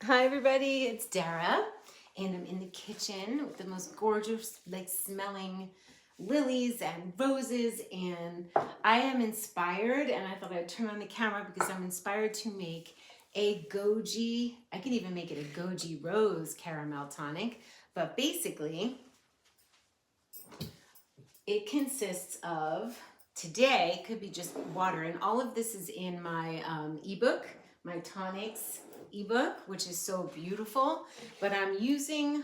Hi everybody, it's Dara, and I'm in the kitchen with the most gorgeous, like smelling lilies and roses, and I am inspired, and I thought I'd turn on the camera because I'm inspired to make a goji, I could even make it a goji rose caramel tonic, but basically it consists of, today could be just water, and all of this is in my ebook, my tonics ebook, which is so beautiful, but I'm using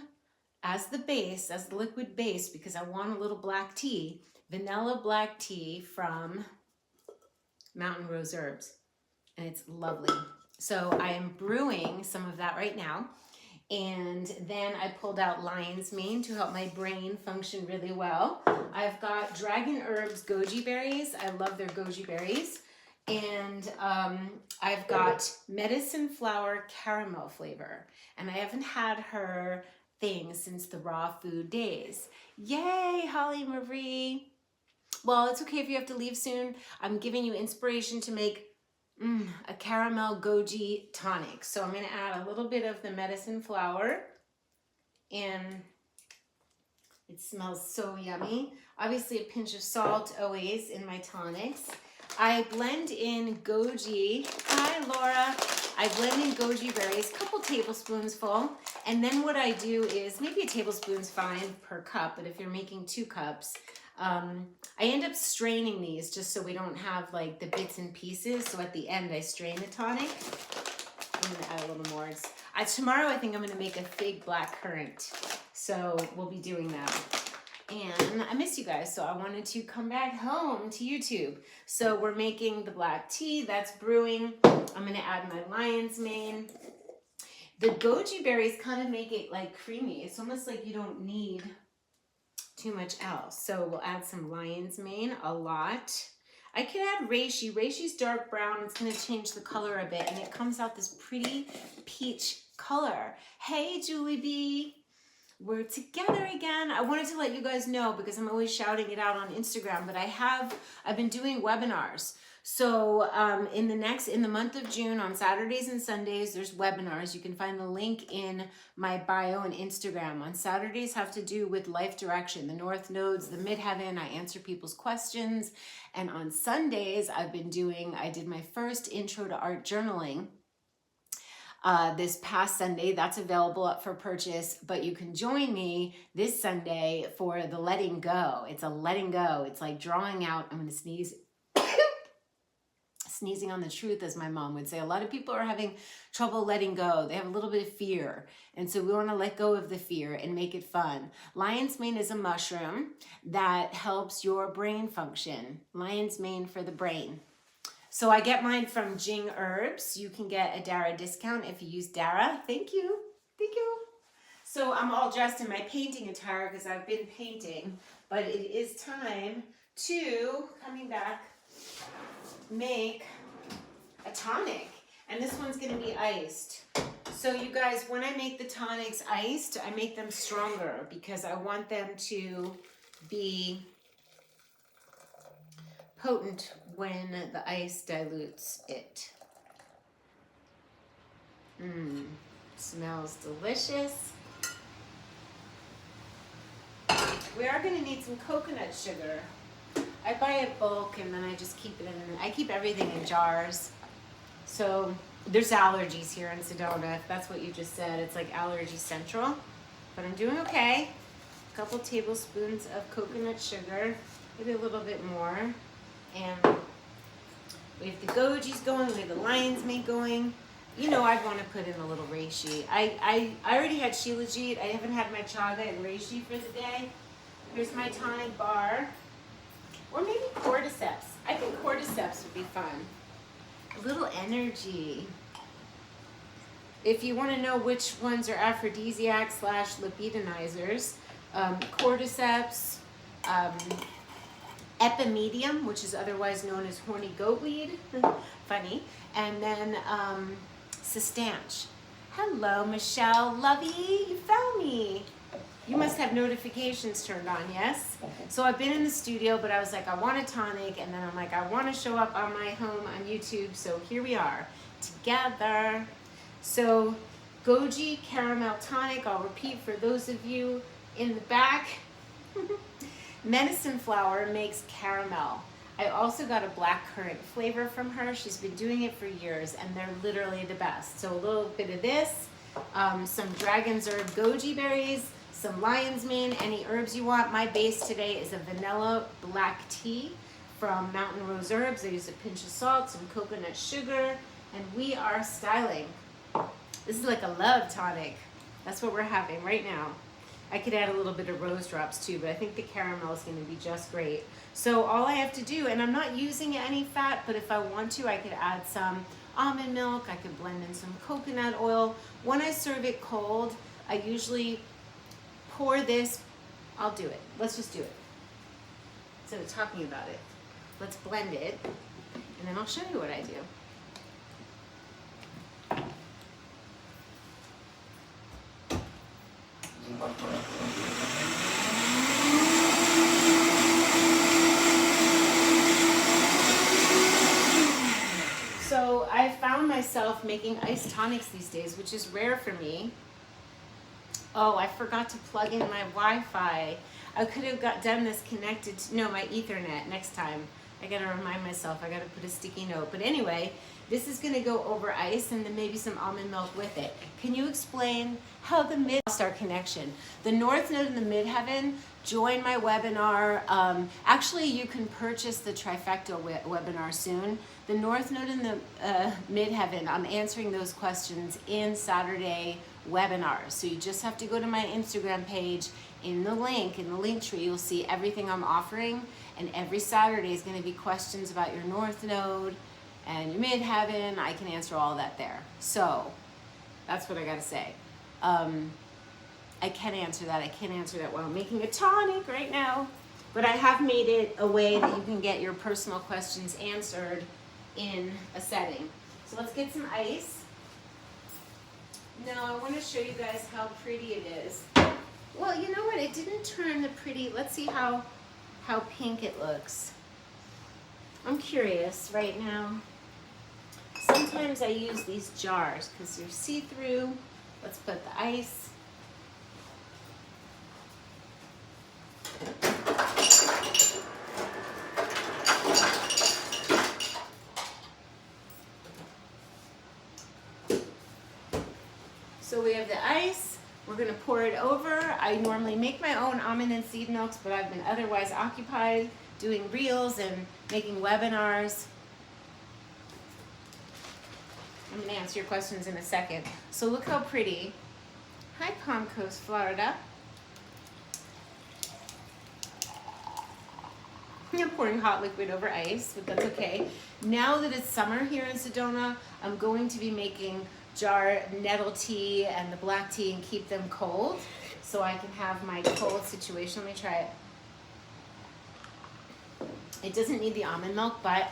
as the base, as the liquid base, because I want a little black tea, vanilla black tea from Mountain Rose Herbs, and it's lovely. So I am brewing some of that right now. And then I pulled out lion's mane to help my brain function really well. I've got dragon herbs goji berries. I love their goji berries. And I've got medicine flower caramel flavor. And I haven't had her thing since the raw food days. Yay, Holly Marie. Well, it's okay if you have to leave soon. I'm giving you inspiration to make a caramel goji tonic. So I'm going to add a little bit of the medicine flower, and it smells so yummy. Obviously a pinch of salt always in my tonics. I blend in goji. Hi Laura. I blend in goji berries, a couple tablespoons full. And then what I do is, maybe a tablespoon's fine per cup, but if you're making 2 cups, I end up straining these just so we don't have like the bits and pieces. So at the end I strain the tonic. I'm gonna add a little more. Tomorrow I think I'm gonna make a fig black currant. So we'll be doing that. And I miss you guys, so I wanted to come back home to YouTube. So we're making the black tea, that's brewing. I'm gonna add my lion's mane. The goji berries kind of make it like creamy. It's almost like you don't need too much else. So we'll add some lion's mane, a lot. I could add reishi. Reishi's dark brown. It's going to change the color a bit, and it comes out this pretty peach color. Hey, Julie B. We're together again. I wanted to let you guys know because I'm always shouting it out on Instagram, but I've been doing webinars. So in the month of June, on Saturdays and Sundays, there's webinars. You can find the link in my bio on Instagram. On Saturdays have to do with life direction, the North Nodes, the Midheaven. I answer people's questions. And on Sundays, I did my first intro to art journaling this past Sunday. That's available up for purchase, but you can join me this Sunday for the letting go. It's a letting go. It's like drawing out. I'm going to sneeze. Sneezing on the truth, as my mom would say. A lot of people are having trouble letting go. They have a little bit of fear. And so we want to let go of the fear and make it fun. Lion's mane is a mushroom that helps your brain function. Lion's mane for the brain. So I get mine from Jing Herbs. You can get a Dara discount if you use Dara. Thank you. Thank you. So I'm all dressed in my painting attire because I've been painting, but it is time to, coming back, make a tonic, and this one's going to be iced. So you guys, when I make the tonics iced, I make them stronger because I want them to be potent when the ice dilutes it. Smells delicious. We are going to need some coconut sugar. I buy it bulk and then I just keep it in. I keep everything in jars. So there's allergies here in Sedona. If that's what you just said, it's like allergy central. But I'm doing okay. A couple tablespoons of coconut sugar, maybe a little bit more. And we have the gojis going, we have the lion's mane going. You know, I want to put in a little reishi. I already had shilajit. I haven't had my chaga and reishi for the day. Here's my tonic bar. Or maybe cordyceps. I think cordyceps would be fun. A little energy. If you want to know which ones are aphrodisiacs / lipidinizers, cordyceps, epimedium, which is otherwise known as horny goatweed, funny, and then cistanche. Hello, Michelle, lovey, you found me. You must have notifications turned on, yes? So I've been in the studio, but I was like, I want a tonic, and then I'm like, I want to show up on my home on YouTube, so here we are, together. So Goji Caramel Tonic. I'll repeat for those of you in the back. Medicine Flower makes caramel. I also got a blackcurrant flavor from her. She's been doing it for years, and they're literally the best. So a little bit of this, some dragon's herb goji berries, some lion's mane, any herbs you want. My base today is a vanilla black tea from Mountain Rose Herbs. I use a pinch of salt, some coconut sugar, and we are styling. This is like a love tonic. That's what we're having right now. I could add a little bit of rose drops too, but I think the caramel is going to be just great. So all I have to do, and I'm not using any fat, but if I want to, I could add some almond milk. I could blend in some coconut oil. When I serve it cold, I usually pour this. I'll do it. Let's just do it. Instead of talking about it, let's blend it, and then I'll show you what I do. So I found myself making iced tonics these days, which is rare for me. Oh, I forgot to plug in my Wi-Fi. I could have done this connected to, no, my Ethernet next time. I gotta remind myself, I gotta put a sticky note. But anyway, this is gonna go over ice and then maybe some almond milk with it. Can you explain how the lost our connection? The North Node and the Midheaven, join my webinar. Actually, you can purchase the Trifecta webinar soon. The North Node and the Midheaven, I'm answering those questions in Saturday webinars. So you just have to go to my Instagram page. In the link tree, you'll see everything I'm offering. And every Saturday is going to be questions about your North Node and your Midheaven. I can answer all that there. So that's what I got to say. I can answer that. I can't answer that while I'm making a tonic right now. But I have made it a way that you can get your personal questions answered in a setting. So let's get some ice. Now I want to show you guys how pretty it is. Well, you know what? It didn't turn the pretty. Let's see how pink it looks. I'm curious right now. Sometimes I use these jars because they're see-through. Let's put the ice. So we have the ice. We're gonna pour it over. I normally make my own almond and seed milks, but I've been otherwise occupied doing reels and making webinars. I'm gonna answer your questions in a second. So look how pretty. Hi, Palm Coast, Florida. I'm pouring hot liquid over ice, but that's okay. Now that it's summer here in Sedona, I'm going to be making jar nettle tea and the black tea and keep them cold so I can have my cold situation. Let me try it. It doesn't need the almond milk, but,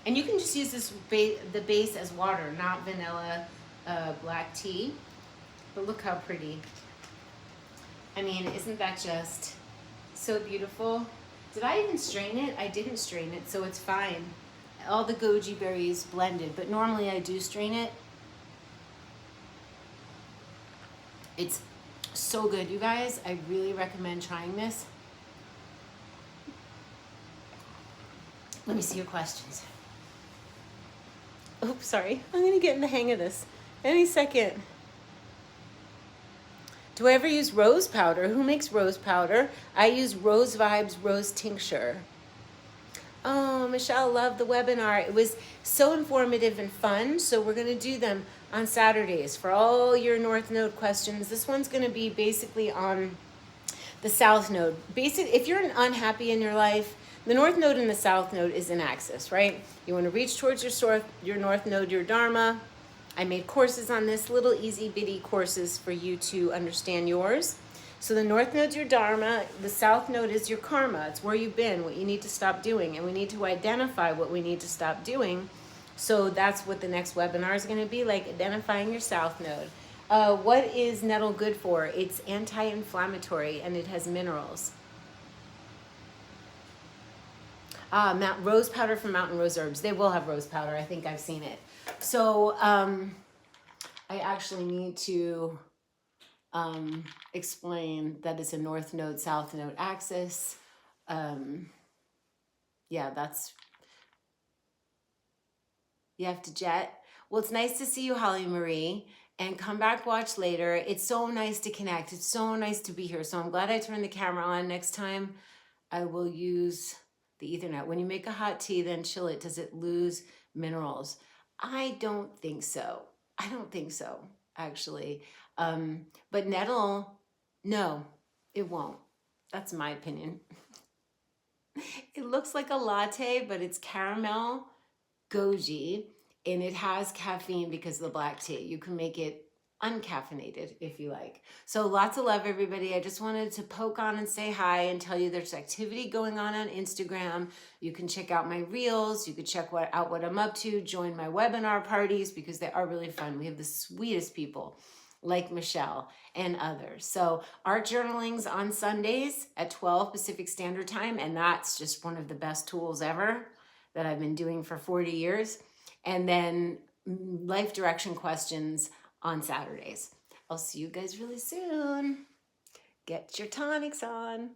and you can just use this the base as water, not vanilla black tea. But look how pretty. I mean, isn't that just so beautiful? Did I even strain it? I didn't strain it, so it's fine. All the goji berries blended, but normally I do strain it. It's so good, you guys. I really recommend trying this. Let me see your questions. Oops, sorry. I'm gonna get in the hang of this any second. Do I ever use rose powder? Who makes rose powder? I use Rose Vibes Rose Tincture. Oh, Michelle loved the webinar. It was so informative and fun. So we're going to do them on Saturdays for all your North Node questions. This one's going to be basically on the South Node. If you're unhappy in your life, the North Node and the South Node is an axis, right? You want to reach towards your North Node, your Dharma. I made courses on this, little easy bitty courses for you to understand yours. So the North Node's your Dharma, the South Node is your karma. It's where you've been, what you need to stop doing. And we need to identify what we need to stop doing. So that's what the next webinar is going to be, like identifying your South Node. What is nettle good for? It's anti-inflammatory and it has minerals. Rose powder from Mountain Rose Herbs. They will have rose powder. I think I've seen it. So I I actually need to explain that it's a north node, south node axis. Yeah, you have to jet. Well, it's nice to see you, Holly Marie, and come back, watch later. It's so nice to connect. It's so nice to be here. So I'm glad I turned the camera on. Next time I will use the Ethernet. When you make a hot tea, then chill it. Does it lose minerals? I don't think so. I don't think so, actually. But nettle, no, it won't. That's my opinion. It looks like a latte, but it's caramel goji, and it has caffeine because of the black tea. You can make it uncaffeinated if you like. So lots of love, everybody. I just wanted to poke on and say hi and tell you there's activity going on Instagram. You can check out my reels. You can check out what I'm up to. Join my webinar parties because they are really fun. We have the sweetest people like Michelle and others. So art journaling's on Sundays at 12 Pacific Standard Time, and that's just one of the best tools ever that I've been doing for 40 years. And then life direction questions on Saturdays. I'll see you guys really soon. Get your tonics on.